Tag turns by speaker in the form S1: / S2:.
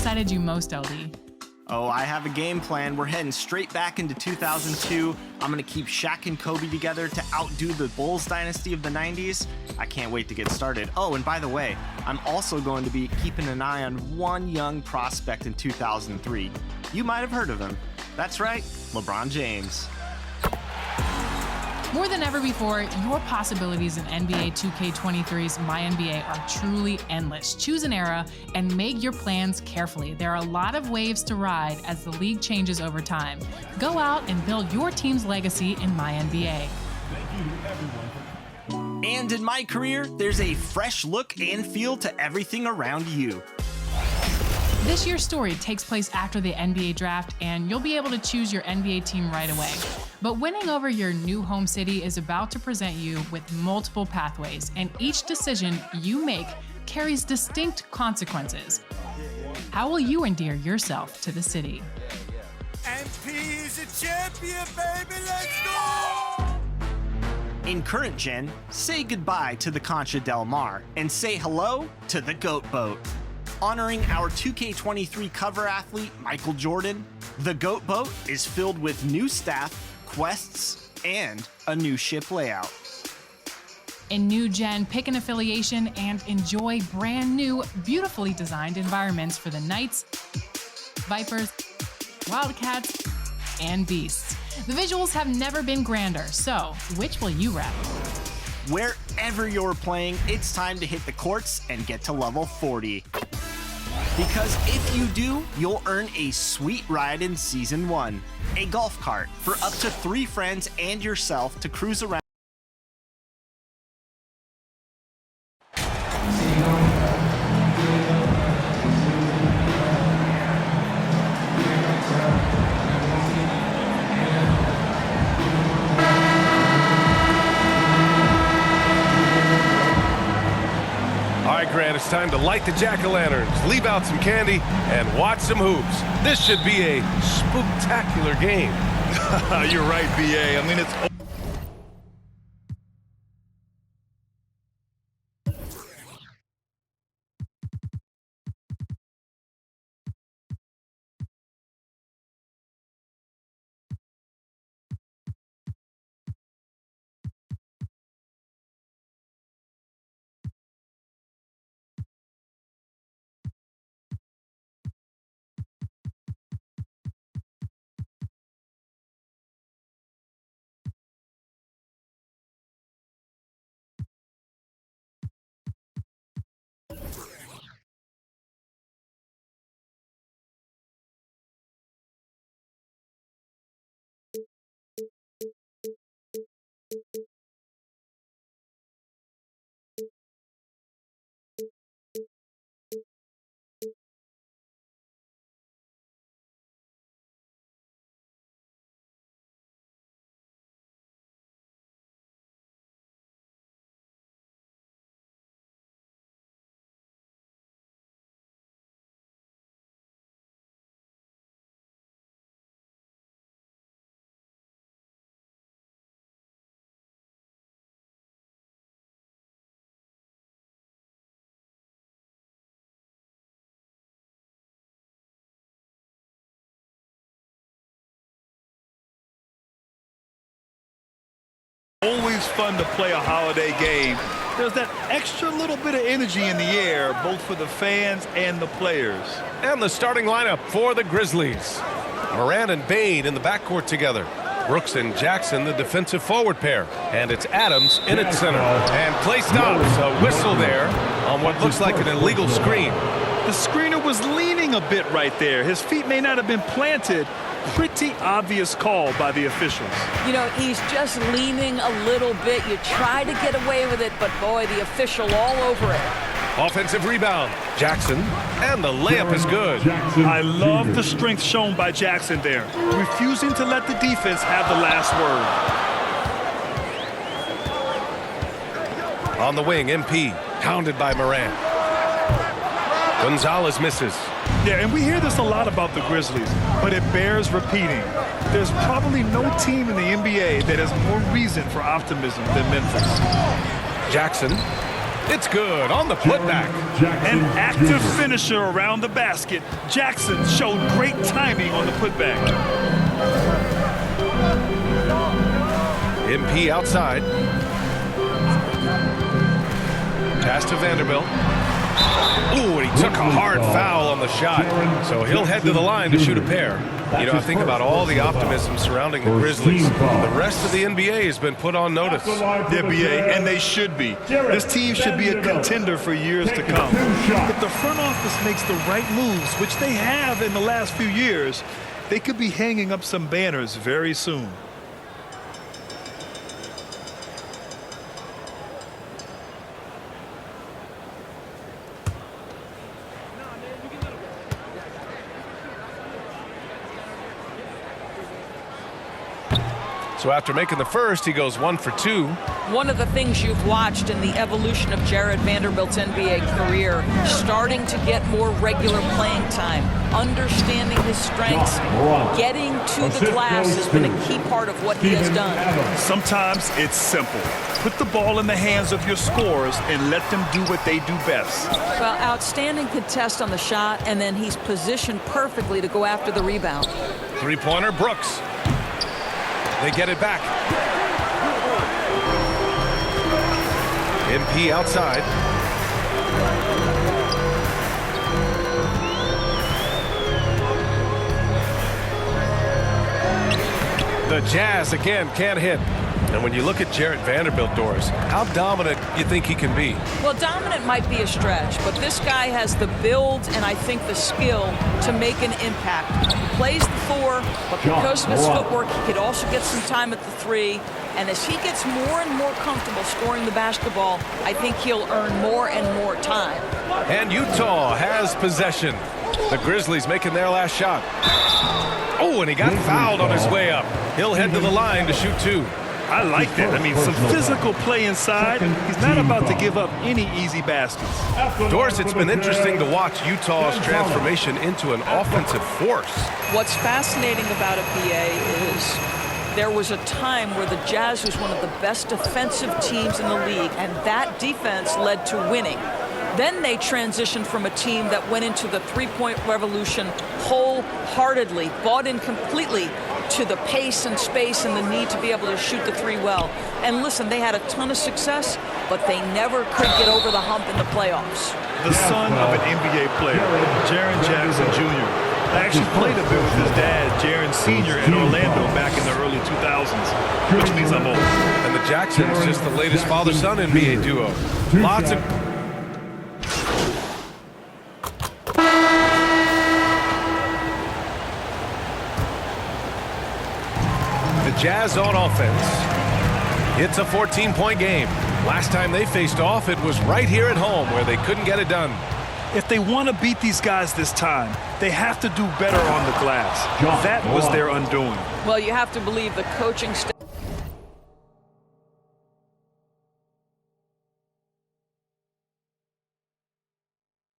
S1: excited you most, LD?
S2: Oh, I have a game plan. We're heading straight back into 2002. I'm going to keep Shaq and Kobe together to outdo the Bulls dynasty of the 90s. I can't wait to get started. Oh, and by the way, I'm also going to be keeping an eye on one young prospect in 2003. You might have heard of him. That's right, LeBron James.
S1: More than ever before, your possibilities in NBA 2K23's MyNBA are truly endless. Choose an era and make your plans carefully. There are a lot of waves to ride as the league changes over time. Go out and build your team's legacy in MyNBA.
S2: And in my career, there's a fresh look and feel to everything around you.
S1: This year's story takes place after the NBA draft, and you'll be able to choose your NBA team right away. But winning over your new home city is about to present you with multiple pathways, and each decision you make carries distinct consequences. How will you endear yourself to the city?
S3: NP is a champion, baby, let's go!
S2: In current gen, say goodbye to the Concha Del Mar and say hello to the Goat Boat. Honoring our 2K23 cover athlete, Michael Jordan, the Goat Boat is filled with new staff, quests, and a new ship layout.
S1: In new gen, pick an affiliation and enjoy brand new, beautifully designed environments for the Knights, Vipers, Wildcats, and Beasts. The visuals have never been grander, so which will you rep?
S2: Wherever you're playing, it's time to hit the courts and get to level 40. Because if you do, you'll earn a sweet ride in Season 1, a golf cart for up to 3 friends and yourself to cruise around.
S4: Grant, it's time to light the jack-o'-lanterns, leave out some candy, and watch some hoops. This should be a spooktacular game.
S5: You're right, BA. I mean, it's... Always fun to play a holiday game. There's that extra little bit of energy in the air, both for the fans and the players.
S4: And the starting lineup for the Grizzlies. Moran and Bane in the backcourt together. Brooks and Jackson, the defensive forward pair. And it's Adams in at center. And play stops. A whistle there on what looks like an illegal screen.
S5: The screener was leaning a bit right there. His feet may not have been planted. Pretty obvious call by the officials.
S6: You know, he's just leaning a little bit. You try to get away with it, but boy, the official all over it.
S4: Offensive rebound. Jackson. And the layup is good.
S5: I love the strength shown by Jackson there, refusing to let the defense have the last word.
S4: On the wing, MP. Pounded by Moran. Gonzalez misses.
S5: Yeah, and we hear this a lot about the Grizzlies, but it bears repeating. There's probably no team in the NBA that has more reason for optimism than Memphis.
S4: Jackson. It's good on the putback.
S5: An active finisher around the basket. Jackson showed great timing on the putback.
S4: MP outside. Pass to Vanderbilt. Ooh, and he took a hard foul on the shot. So he'll head to the line to shoot a pair. You know, I think about all the optimism surrounding the Grizzlies. The rest of the NBA has been put on notice.
S5: The NBA, and they should be. This team should be a contender for years to come. If the front office makes the right moves, which they have in the last few years, they could be hanging up some banners very soon.
S4: So after making the first, he goes 1 for 2.
S6: One of the things you've watched in the evolution of Jared Vanderbilt's NBA career, starting to get more regular playing time, understanding his strengths, getting to the glass has been a key part of what he has done.
S5: Sometimes it's simple. Put the ball in the hands of your scorers and let them do what they do best.
S6: Well, outstanding contest on the shot, and then he's positioned perfectly to go after the rebound.
S4: Three-pointer, Brooks. They get it back. MP outside. The Jazz again can't hit. And when you look at Jarrett Vanderbilt, Doris, how dominant you think he can be?
S6: Well, dominant might be a stretch, but this guy has the build and I think the skill to make an impact. He plays the 4, but because of his footwork, he could also get some time at the 3. And as he gets more and more comfortable scoring the basketball, I think he'll earn more and more time.
S4: And Utah has possession. The Grizzlies making their last shot. Oh, and he got fouled on his way up. He'll head to the line to shoot 2.
S5: I like that. I mean, some physical play inside. He's not about to give up any easy baskets.
S4: Doris, it's been interesting to watch Utah's transformation into an offensive force.
S6: What's fascinating about it, BA, is there was a time where the Jazz was one of the best defensive teams in the league, and that defense led to winning. Then they transitioned from a team that went into the three-point revolution wholeheartedly, bought in completely to the pace and space and the need to be able to shoot the 3 well. And listen, they had a ton of success, but they never could get over the hump in the playoffs.
S5: The son of an NBA player, Jaren Jackson Jr. I actually played a bit with his dad, Jaren Sr. in Orlando back in the early 2000s, which means I'm old.
S4: And the Jacksons just the latest father-son NBA duo. Lots of... The Jazz on offense. It's a 14-point game. Last time they faced off, it was right here at home where they couldn't get it done.
S5: If they want to beat these guys this time, they have to do better on the glass. That was their undoing.
S6: Well, you have to believe the coaching staff